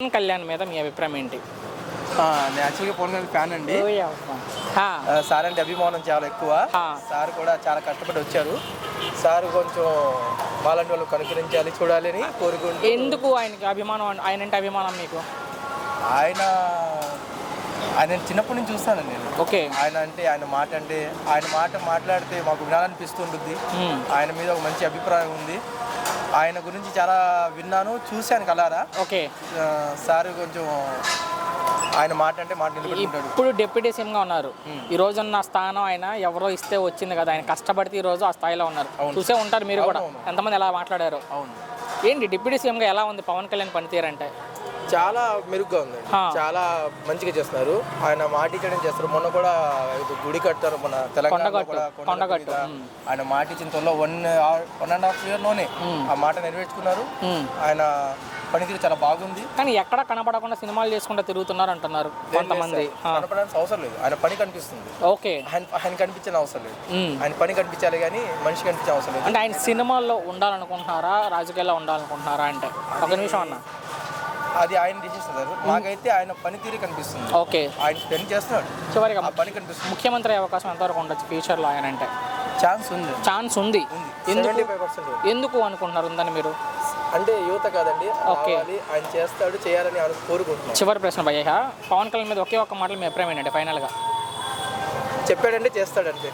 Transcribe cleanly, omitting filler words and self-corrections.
పవన్ కళ్యాణ్ మీద మీ అభిప్రాయం ఏంటి? నేను యాక్చువల్గా పవన్ కళ్యాణ్ ఫ్యాన్ అండి. హా, సార్ అంటే అభిమానం చాలా ఎక్కువ. హా. సార్ కూడా చాలా కష్టపడి వచ్చారు. సార్ కొంచెం వాళ్ళంటి వాళ్ళు కనుకరించాలి, చూడాలి అని కోరుకుంటూ. ఎందుకు ఆయనకి అభిమానం? ఆయన అంటే అభిమానం మీకు? ఆయన చిన్నప్పటి నుంచి చూస్తానండి నేను. ఓకే. ఆయన మాట మాట్లాడితే మాకు వినాలనిపిస్తుంటుంది. ఆయన మీద ఒక మంచి అభిప్రాయం ఉంది. ఆయన గురించి చాలా విన్నాను, చూశాను కలారా. ఓకే. సార్ కొంచెం ఆయన మాట నిలబెట్టుకుంటాడు. ఇప్పుడు డిప్యూటీ సీఎంగా ఉన్నారు. ఈ రోజు ఉన్న స్థానం ఆయన ఎవరో ఇస్తే వచ్చింది కదా. ఆయన కష్టపడితే ఈ రోజు ఆ స్థాయిలో ఉన్నారు. చూసే ఉంటారు మీరు కూడా, ఎంతమంది ఎలా మాట్లాడారు. అవును. ఏంటి డిప్యూటీ సీఎంగా ఎలా ఉంది పవన్ కళ్యాణ్ పనితీరు అంటే? చాలా మెరుగ్గా ఉందండి. చాలా మంచిగా చేస్తున్నారు. ఆయన మాటించడం చేస్తారు. మొన్న కూడా గుడి కట్టారు, మన తెలంగాణ కొండగట్టు. ఆయన మాటించిన తొల్లో 1.5 yearలోనే ఆ మాట నెరవేర్చుకున్నారు. ఆయన పనితీరు చాలా బాగుంది. కానీ ఎక్కడ కనపడకుండా సినిమాలు చేసుకుంటూ తిరుగుతున్నారు అంటున్నారు కొంతమంది. కనపడాల్సిన అవసరం లేదు, ఆయన పని కనిపిస్తుంది. ఓకే. ఆయన కనిపించిన అవసరం లేదు, ఆయన పని కనిపించాలి కానీ మనిషి కనిపించే అవసరం లేదు. అంటే ఆయన సినిమాల్లో ఉండాలనుకుంటున్నారా, రాజకీయాల్లో ఉండాలనుకుంటున్నారా? అంటే ఒక నిమిషం అన్న, అది ఆయన డిసిషన్ సార్. నాకైతే ఆయన పనితీరు కనిపిస్తుంది. ఓకే. ఆయన పని చేస్తున్నాడు, చివరిగా ఆ పని కనిపిస్తుంది. ముఖ్యమంత్రి అయ్యే అవకాశం ఎంతవరకు ఉండొచ్చు ఫ్యూచర్లో ఆయన అంటే? ఛాన్స్ ఉంది. ఎందుకు 75% ఎందుకు అనుకుంటున్నారు ఉందని మీరు? అంటే యువత కాదండి, ఓకే. ఆయన చేయాలని కోరుకుంటున్నాను. చివరి ప్రశ్న భయ్య, పవన్ కళ్యాణ్ మీద ఒకే ఒక్క మాటలు మీ అభిప్రాయం ఏంటంటే ఫైనల్గా? చెప్పాడంటే చేస్తాడంటే.